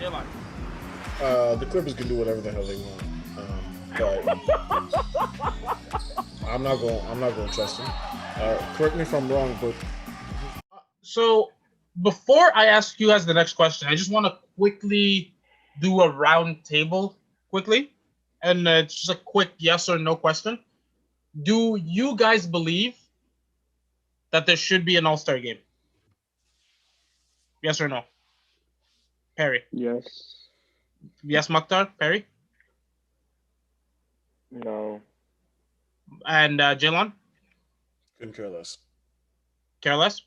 Jalen. The Clippers can do whatever the hell they want, but I'm not going to trust them. Correct me if I'm wrong, but So before I ask you guys the next question, I just want to quickly do a round table quickly, and it's just a quick yes or no question. Do you guys believe that there should be an All-Star game? Yes or no? Perry. Yes. Yes, Mukhtar. Perry. No. And Jalen. couldn't care less. Careless.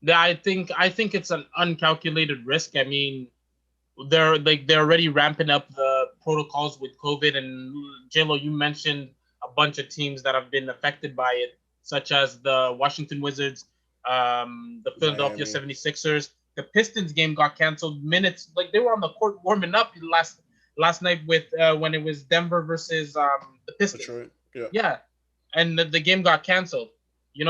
Yeah, I think it's an uncalculated risk. I mean, they're already ramping up the protocols with COVID, and JLo, you mentioned a bunch of teams that have been affected by it, such as the Washington Wizards, the Philadelphia Miami. 76ers. The Pistons game got canceled minutes, like they were on the court warming up last night with when it was Denver versus the Pistons. Detroit. Yeah. Yeah, and the game got canceled.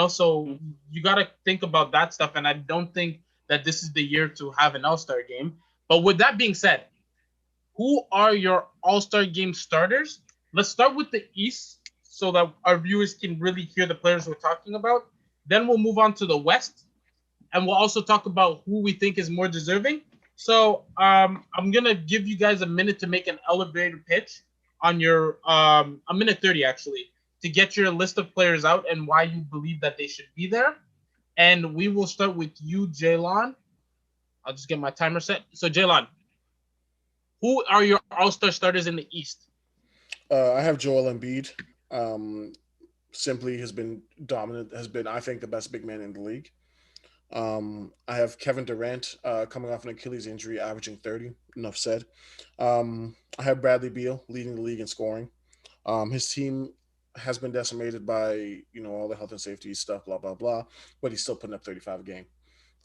So you got to think about that stuff, and I don't think that this is the year to have an All-Star game. But with that being said, who are your All-Star game starters? Let's start with the East so that our viewers can really hear the players we're talking about. Then we'll move on to the West, and we'll also talk about who we think is more deserving. So I'm gonna give you guys a minute to make an elevator pitch on your a minute 30 actually to get your list of players out and why you believe that they should be there. And we will start with you, Jaylon. I'll just get my timer set. So Jaylon, who are your All-Star starters in the East? I have Joel Embiid. Simply has been dominant. Has been, I think, the best big man in the league. I have Kevin Durant coming off an Achilles injury, averaging 30. Enough said. I have Bradley Beal leading the league in scoring. His team has been decimated by all the health and safety stuff, blah blah blah, but he's still putting up 35 a game.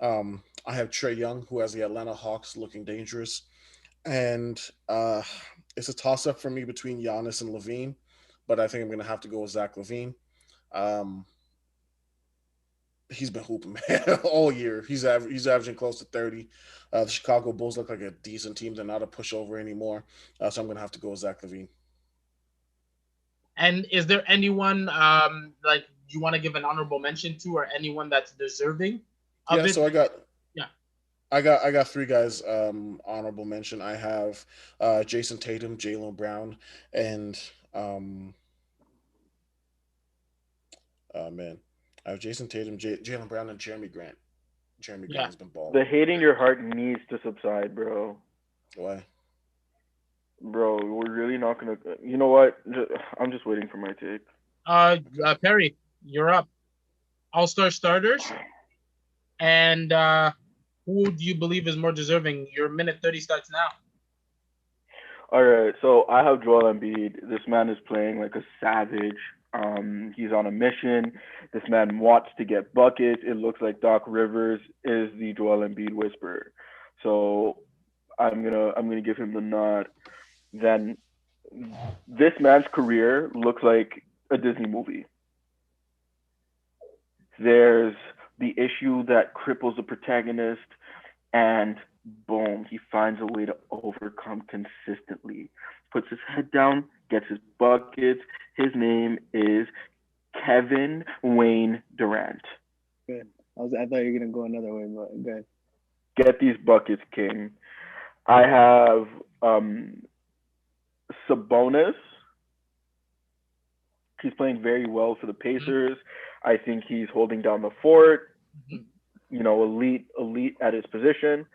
I have Trey Young, who has the Atlanta Hawks looking dangerous, and it's a toss up for me between Giannis and Levine, but I think I'm going to have to go with Zach Levine. Um, he's been hooping, man, all year. He's averaging close to 30. The Chicago Bulls look like a decent team. They're not a pushover anymore, so I'm going to have to go with Zach Levine. And is there anyone like you want to give an honorable mention to, or anyone that's deserving of Yeah, it? so Yeah. I got three guys honorable mention. I have Jason Tatum, Jalen Brown, and um, man, I have Jason Tatum, Jalen Brown, and Jeremy Grant. Jeremy Grant Yeah. has been balling. The hate in your heart needs to subside, bro. Why? Bro, we're really not gonna. You know what? I'm just waiting for my take. Perry, you're up. All-Star starters, and who do you believe is more deserving? Your minute 30 starts now. All right, so I have Joel Embiid. This man is playing like a savage. He's on a mission. This man wants to get buckets. It looks like Doc Rivers is the Joel Embiid whisperer. So I'm gonna give him the nod. Then this man's career looks like a Disney movie. There's the issue that cripples the protagonist, and boom, he finds a way to overcome consistently. Puts his head down, gets his buckets. His name is Kevin Wayne Durant. Good. I thought you were gonna go another way, but good. Get these buckets, King. I have Sabonis. He's playing very well for the Pacers. I think he's holding down the fort. Elite at his position.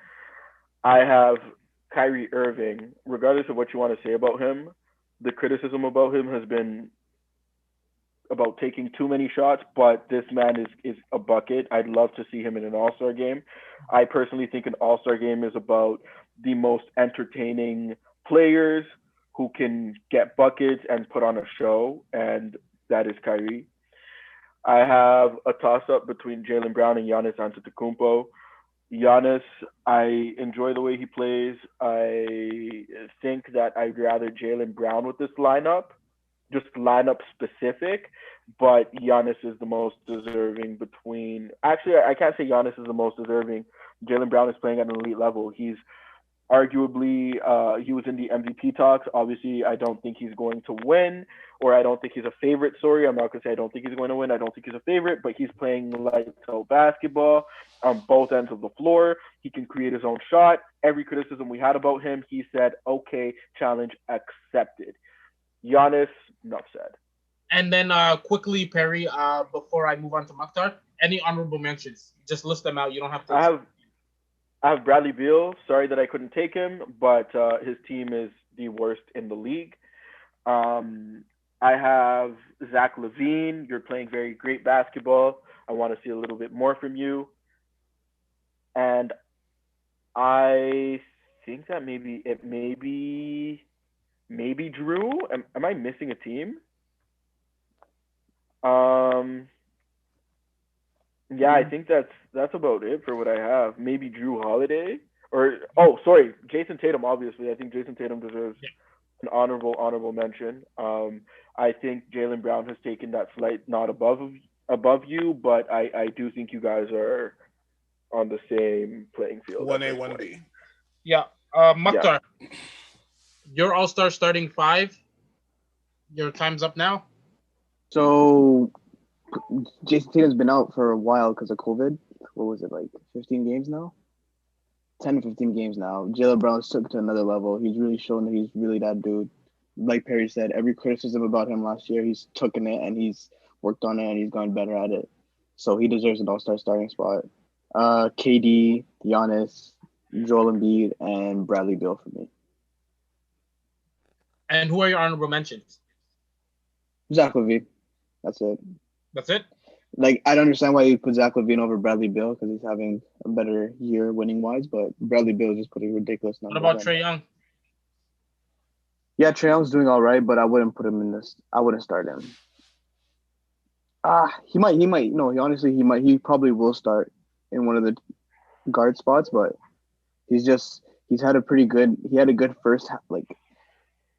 I have Kyrie Irving. Regardless of what you want to say about him, the criticism about him has been about taking too many shots, but this man is a bucket. I'd love to see him in an All-Star game. I personally think an All-Star game is about the most entertaining players who can get buckets and put on a show, and that is Kyrie. I have a toss-up between Jalen Brown and Giannis Antetokounmpo. Giannis, I enjoy the way he plays. I think that I'd rather Jalen Brown with this lineup just lineup specific, but Giannis is the most deserving between. Actually, I can't say Giannis is the most deserving. Jaylen Brown is playing at an elite level. He's arguably he was in the MVP talks. Obviously, I don't think he's going to win, or I don't think he's a favorite. Sorry, I'm not going to say I don't think he's going to win. I don't think he's a favorite, but he's playing lights out basketball on both ends of the floor. He can create his own shot. Every criticism we had about him, he said, "Okay, challenge accepted." Giannis, enough said. And then quickly, Perry, before I move on to Mukhtar, any honorable mentions? Just list them out. You don't have to. I have Bradley Beal. Sorry that I couldn't take him, but his team is the worst in the league. I have Zach LaVine. You're playing very great basketball. I want to see a little bit more from you. And I think that maybe Drew. Am I missing a team? Yeah, I think that's about it for what I have. Maybe Drew Holiday sorry, Jason Tatum. Obviously, I think Jason Tatum deserves an honorable mention. I think Jaylen Brown has taken that slight nod above you, but I do think you guys are on the same playing field. 1A, 1B. Yeah. Mukhtar, your All-Star starting five. Your time's up now. So Jason Tatum's been out for a while because of COVID. What was it, like 15 games now? 10 to 15 games now. Jaylen Brown's took it to another level. He's really shown that he's really that dude. Like Perry said, every criticism about him last year, he's taken it and he's worked on it and he's gone better at it. So he deserves an All-Star starting spot. KD, Giannis, Joel Embiid, and Bradley Beal for me. And who are your honorable mentions? Zach LaVine. That's it. That's it? Like, I don't understand why you put Zach LaVine over Bradley Beal because he's having a better year winning-wise, but Bradley Beal is just putting ridiculous numbers. What about Trae Young? Yeah, Trae Young's doing all right, but I wouldn't put him in this. I wouldn't start him. He might. No, he probably will start in one of the guard spots, but he's had a good first, like,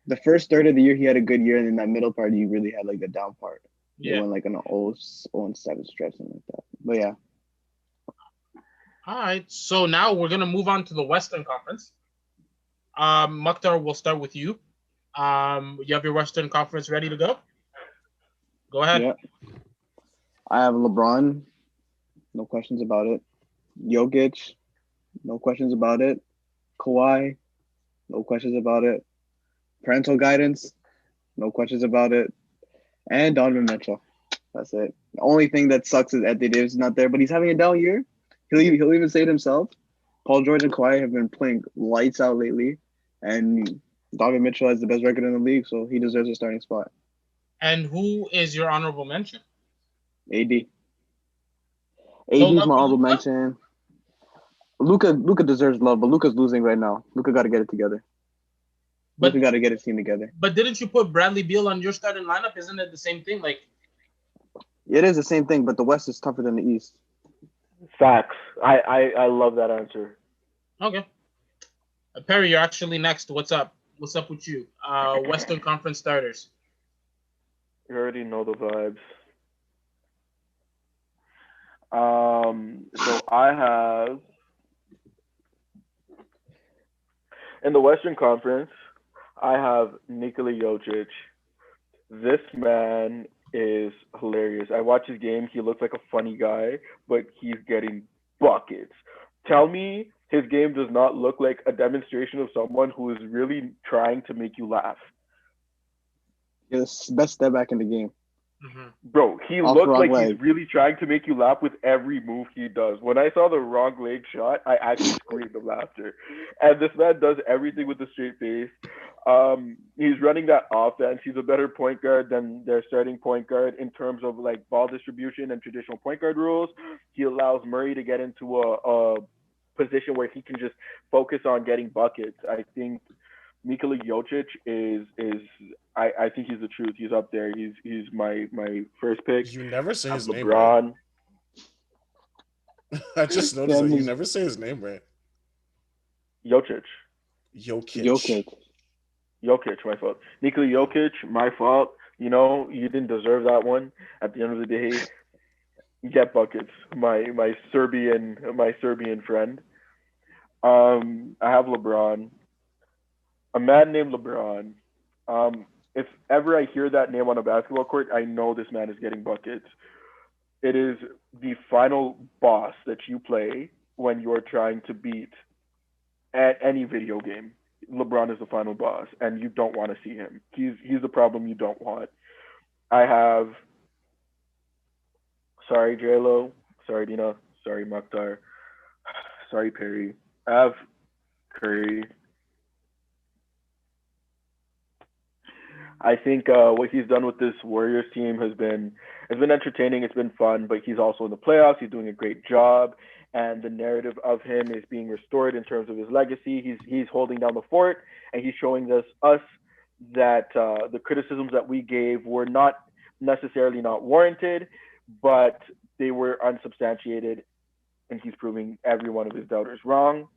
the first third of the year, he had a good year, and then that middle part, he really had, like, the down part. Yeah. He went, like, an 0-7 stretch, something like that. But, yeah. All right. So now we're going to move on to the Western Conference. Mukhtar, we'll start with you. You have your Western Conference ready to go? Go ahead. Yeah. I have LeBron. No questions about it. Jokic. No questions about it. Kawhi. No questions about it. Parental guidance. No questions about it. And Donovan Mitchell. That's it. The only thing that sucks is Anthony Davis is not there, but he's having a down year. He'll even say it himself. Paul George and Kawhi have been playing lights out lately, and Donovan Mitchell has the best record in the league, so he deserves a starting spot. And who is your honorable mention? AD. AD is my honorable mention. Luka deserves love, but Luka's losing right now. Luka got to get it together. Luka got to get his team together. But didn't you put Bradley Beal on your starting lineup? Isn't it the same thing? Like, it is the same thing, but the West is tougher than the East. Facts. I love that answer. Okay. Perry, you're actually next. What's up? What's up with you? Western Conference starters. You already know the vibes. So I have in the Western Conference, I have Nikola Jokic. This man is hilarious. I watch his game. He looks like a funny guy, but he's getting buckets. Tell me his game does not look like a demonstration of someone who is really trying to make you laugh. It's the best step back in the game. Mm-hmm. Bro, he looks like he's really trying to make you laugh with every move he does. When I saw the wrong leg shot, I actually screamed of laughter. And this man does everything with a straight face. He's running that offense. He's a better point guard than their starting point guard in terms of like ball distribution and traditional point guard rules. He allows Murray to get into a position where he can just focus on getting buckets. I think Nikola Jokic is I think he's the truth. He's up there. He's my first pick. You never say his name right. I just noticed that you never say his name right. Jokic, my fault. Nikola Jokic, my fault. You didn't deserve that one. At the end of the day, get buckets. My Serbian friend. I have LeBron, a man named LeBron. If ever I hear that name on a basketball court, I know this man is getting buckets. It is the final boss that you play when you're trying to beat at any video game. LeBron is the final boss, and you don't want to see him. He's the problem you don't want. I have sorry JLo, sorry Dina, sorry Maktar, sorry Perry. I have Curry. I think what he's done with this Warriors team has been entertaining. It's been fun, but he's also in the playoffs. He's doing a great job, and the narrative of him is being restored in terms of his legacy. He's holding down the fort, and he's showing us that the criticisms that we gave were not necessarily not warranted, but they were unsubstantiated, and he's proving every one of his doubters wrong.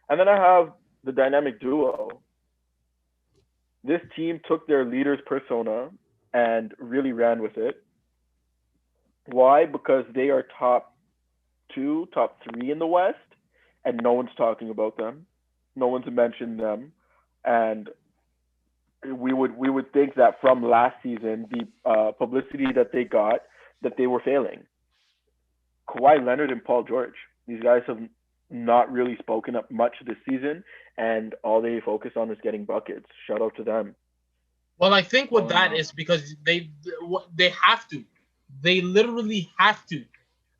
And then I have the dynamic duo. This team took their leader's persona and really ran with it. Why? Because they are top two, top three in the West, and no one's talking about them. No one's mentioned them, and we would think that from last season, the publicity that they got, that they were failing. Kawhi Leonard and Paul George. These guys have not really spoken up much this season, and all they focus on is getting buckets. Shout out to them. Well, I think with Balling that out. is because they have to. They literally have to.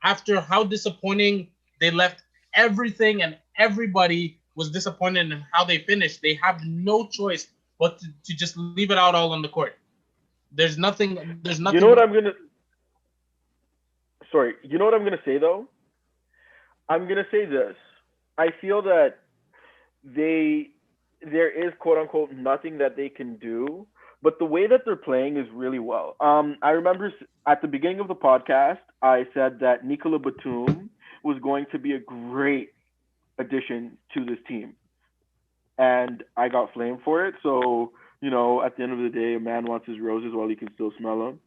After how disappointing they left, everything and everybody was disappointed in how they finished. They have no choice but to just leave it out all on the court. There's nothing. There's You know what nothing. I'm gonna? Sorry. You know what I'm gonna say though? I'm gonna say this. I feel that they there is quote unquote nothing that they can do, but the way that they're playing is really well. I remember at the beginning of the podcast, I said that Nikola Batum was going to be a great addition to this team, and I got flamed for it. So at the end of the day, a man wants his roses while he can still smell them.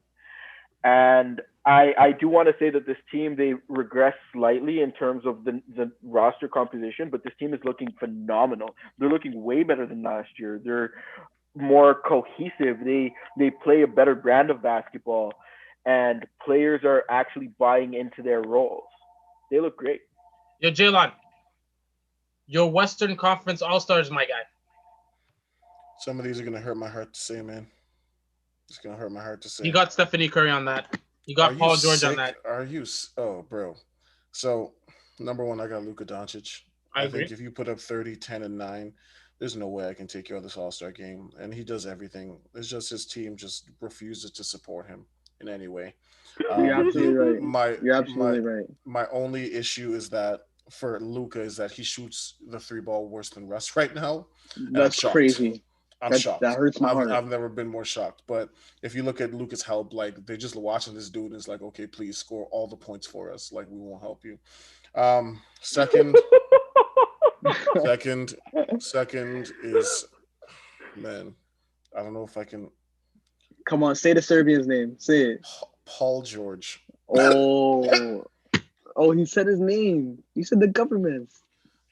And I do want to say that this team they regress slightly in terms of the roster composition, but this team is looking phenomenal. They're looking way better than last year. They're more cohesive. They play a better brand of basketball, and players are actually buying into their roles. They look great. Yo, Jalen, your Western Conference All Stars, my guy. Some of these are gonna hurt my heart to say, man. It's gonna hurt my heart to You say. got Stephanie Curry on that. You Are got you Paul George on sick? that. Oh, bro. So, number one, I got Luka Doncic. I I think agree. if you put up 30, 10, and 9, there's no way I can take you out of this All Star game. And he does everything. It's just his team just refuses to support him in any way. You're The absolutely right. my You're my absolutely right. my only issue is that for Luca is that he shoots the three ball worse than Russ right now, and I'm That's shocked. crazy. I'm That shocked. hurts my heart. I've never been more shocked. But if you look at Luca's help, like they're just watching this dude and it's like, okay, please score all the points for us. Like we won't help you. Second, second, second is man. I don't know if I can. Come on, say the Serbian's name. Say it. Paul George. Oh, oh, he said his name. You said the government.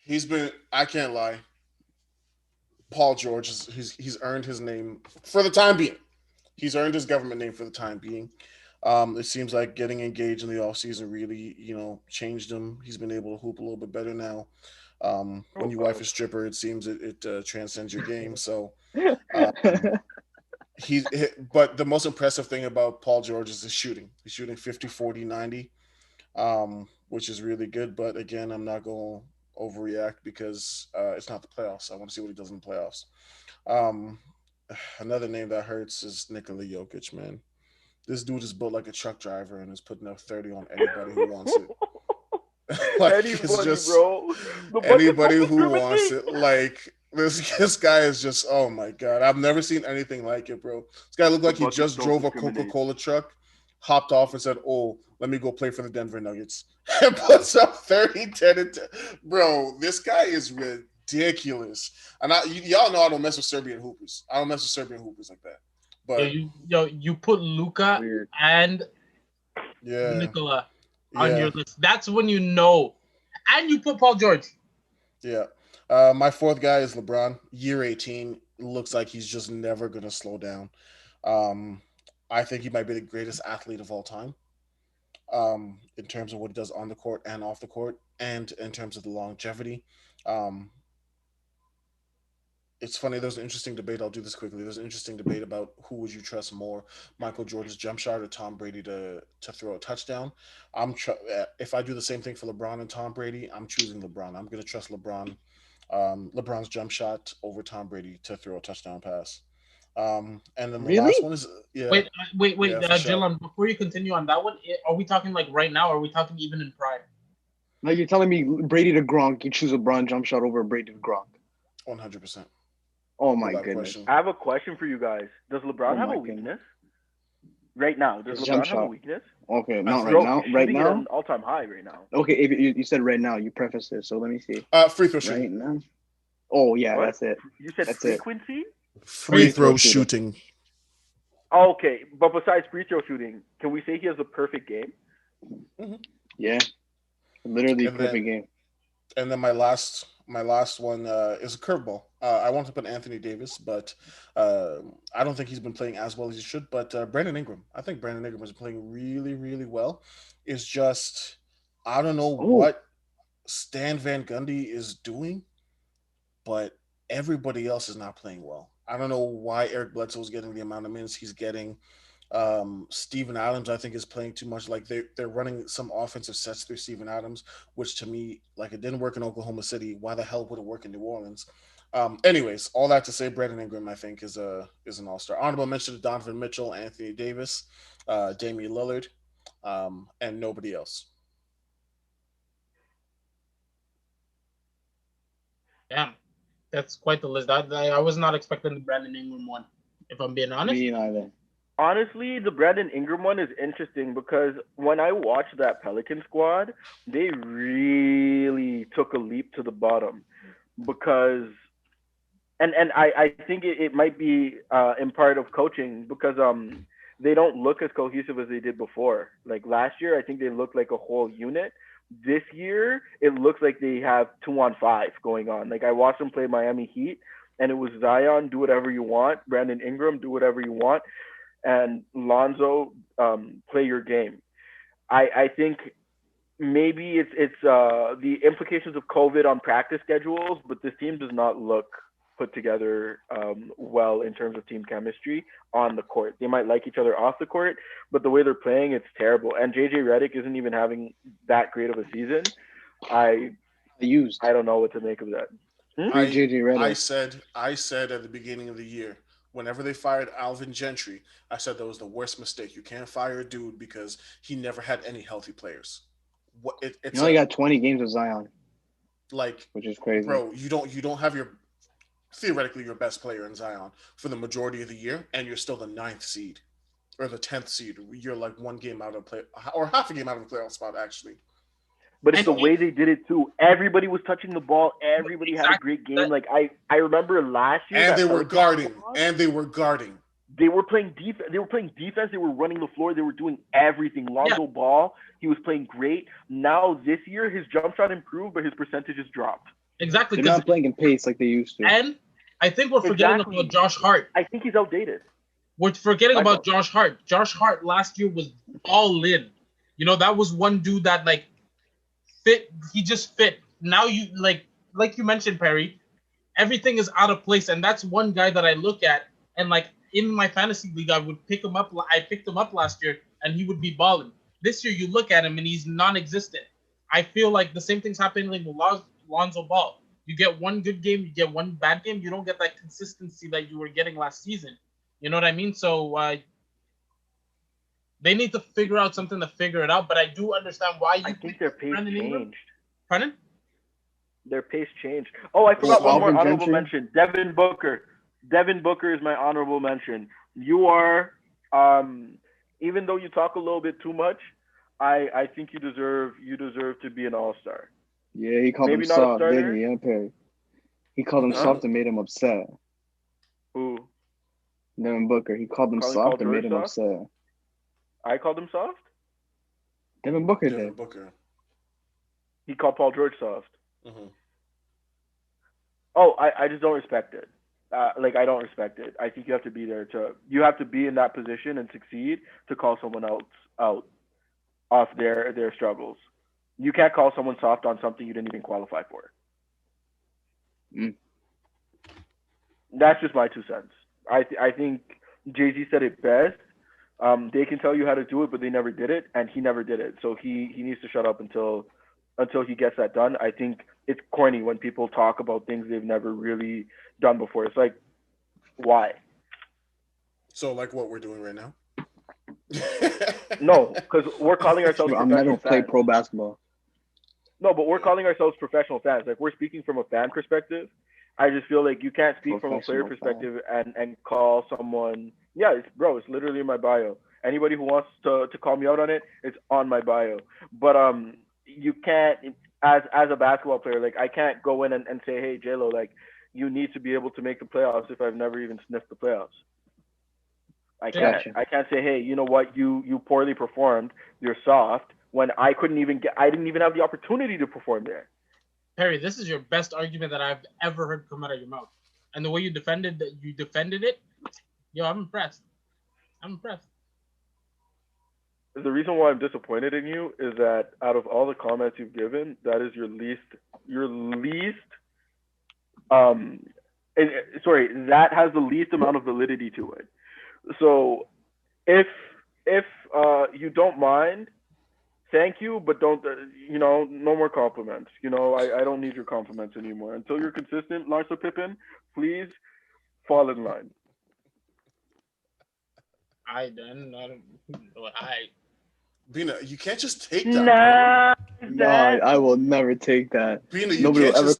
He's been. I can't lie. Paul George is he's earned his name for the time being. He's earned his government name for the time being. It seems like getting engaged in the offseason really, changed him. He's been able to hoop a little bit better now. When Oh you wife God. a stripper, it seems it transcends your game. So um, but the most impressive thing about Paul George is his shooting. He's shooting 50, 40, 90, which is really good. But again, I'm not going to overreact because it's not the playoffs. I want to see what he does in the playoffs. Um, Another name that hurts is Nikola Jokic, man. This dude is built like a truck driver and is putting up 30 on anybody who wants it. Like it's Anybody, just bro. The buckets anybody don't who wants discriminate. it. Like this guy is just oh my god. I've never seen anything like it, bro. This guy looked The like he buckets just don't drove a Coca discriminate. Cola truck, hopped off and said, "Oh, let me go play for the Denver Nuggets," and puts up 30, 10, and 10. Bro, this guy is ridiculous. And y'all know I don't mess with Serbian hoopers. I don't mess with Serbian hoopers like that. But You put Luca Weird. and yeah, Nicola on yeah, your list. That's when you know. And you put Paul George. yeah. My fourth guy is LeBron. Year 18 looks like he's just never gonna slow down. Um, I think he might be the greatest athlete of all time. In terms of what he does on the court and off the court, and in terms of the longevity. Um, it's funny. There's an interesting debate. I'll do this quickly. There's an interesting debate about who would you trust more, Michael Jordan's jump shot or Tom Brady to throw a touchdown. If I do the same thing for LeBron and Tom Brady, I'm choosing LeBron. I'm going to trust LeBron, LeBron's jump shot over Tom Brady to throw a touchdown pass. And then the last Really? one is yeah, Wait, yeah for sure. Jalen, before you continue on that one, are we talking like right now? Or are we talking even in prime? Like you're telling me Brady to Gronk, you choose a LeBron jump shot over Brady to Gronk. 100% Oh my without goodness. question. I have a question for you guys. Does Oh LeBron have my a goodness. weakness right now? Does His jump LeBron have a shot. weakness? Okay, I not right think Bro, now. he's Right shooting at now. an all-time high right now. Okay, if you said right now, you preface this, so let me see. free throw shooting. Right now. Oh yeah, What? that's it. You said That's it. frequency? Free Free throw throw shooting. shooting. Okay, but besides free throw shooting, can we say he has a perfect game? hmm Yeah, literally And then perfect game. my last one is a curveball. I want to put Anthony Davis, but I don't think he's been playing as well as he should. But Brandon Ingram, I think Brandon Ingram is playing really, really well. It's just I don't know Oh, what Stan Van Gundy is doing, but everybody else is not playing well. I don't know why Eric Bledsoe is getting the amount of minutes he's getting. Steven Adams, I think, is playing too much. Like they're running some offensive sets through Steven Adams, which to me, like it didn't work in Oklahoma City. Why the hell would it work in New Orleans? Anyways, all that to say, Brandon Ingram, I think, is an all star. Honorable mention to Donovan Mitchell, Anthony Davis, Damian Lillard, and nobody else. Damn, that's quite the list. I was not expecting the Brandon Ingram one, if I'm being honest. me neither. Honestly, the Brandon Ingram one is interesting because when I watched that Pelican squad, they really took a leap to the bottom because and I think it might be in part of coaching because they don't look as cohesive as they did before. Like last year, I think they looked like a whole unit. This year, it looks like they have 2-on-5 going on. Like I watched them play Miami Heat, and it was Zion, do whatever you want. Brandon Ingram, do whatever you want, and Lonzo, play your game. I think maybe it's the implications of COVID on practice schedules, but this team does not look put together well in terms of team chemistry on the court. They might like each other off the court, but the way they're playing, it's terrible. And JJ Redick isn't even having that great of a season. I I used I don't know what to make of that. Hmm? free I JJ I Redick. said I said at the beginning of the year, whenever they fired Alvin Gentry, I said that was the worst mistake. You can't fire a dude because he never had any healthy players. What He it's only a got 20 games with Zion, like, which is crazy. bro, you don't have your theoretically your best player in Zion for the majority of the year, and you're still the ninth seed or the 10th seed. You're like one game out of play or half a game out of the playoff spot actually. But it's And the way they did it too. Everybody was touching the ball. Everybody had a exactly great game. that, Like I remember last year And they that were Pelican guarding. squad, And they were guarding. they were playing defense. They were playing defense. They were running the floor. They were doing everything. yeah, Lonzo Ball, he was playing great. Now this year, his jump shot improved, but his percentages dropped. exactly. They're Because not playing in pace like they used to. and I think we're forgetting about Exactly. Josh Hart. I think he's outdated. We're forgetting about Myself. Josh Hart. Josh Hart last year was all in. That was one dude that like fit. He just fit. Now you like you mentioned, Perry. Everything is out of place, and that's one guy that I look at and like in my fantasy league, I would pick him up. I picked him up last year, and he would be balling. This year, you look at him and he's non-existent. I feel like the same thing's happening with Lonzo Ball. You get one good game, you get one bad game. You don't get that consistency that you were getting last season. You know what I mean? So they need to figure out something to figure it out. But I do understand why I you think picked their pace Brandon Ingram. changed. Pardon? Their pace changed. Oh, I Oh, forgot one more Alvin honorable Gentry. mention. Devin Booker. Devin Booker is my honorable mention. You are, even though you talk a little bit too much, I think you deserve to be an all star. Yeah, he called him Maybe not a soft, didn't starter. he? Yeah, Perry. He called him Huh? soft and made him upset. Who? Devin Booker. He called him Calling soft Paul and made George him soft? upset. I called him soft. Devin Booker Devin did. Booker. He called Paul George soft. Mm-hmm. Oh, I just don't respect it. Like I don't respect it. I think you have to be there you have to be in that position and succeed to call someone else out off their struggles. You can't call someone soft on something you didn't even qualify for. Mm. That's just my 2 cents. I think Jay-Z said it best. They can tell you how to do it, but they never did it, and he never did it. So he needs to shut up until he gets that done. I think it's corny when people talk about things they've never really done before. It's like, why? So, like what we're doing right now? No, because we're calling ourselves I've never professional played fans. pro basketball. No, but we're calling ourselves professional fans. Like we're speaking from a fan perspective. I just feel like you can't speak from a player Professional fan. perspective and call someone. Yeah, it's literally in my bio. Anybody who wants to call me out on it, it's on my bio. But you can't as a basketball player. Like I can't go in and say, hey JLo, like you need to be able to make the playoffs if I've never even sniffed the playoffs. I can't. Gotcha. I can't say, hey, you know what? You poorly performed. You're soft. When I didn't even have the opportunity to perform there. Perry, this is your best argument that I've ever heard come out of your mouth, and the way you defended it, yo, I'm impressed. I'm impressed. The reason why I'm disappointed in you is that out of all the comments you've given, that is your least sorry, that has the least amount of validity to it. So if you don't mind, thank you, but don't no more compliments. I don't need your compliments anymore. Until you're consistent, Larsa Pippen, please fall in line. Bina, you can't just take that, Nah, No, I will never take that. bro. Bina, you Nobody can't will ever just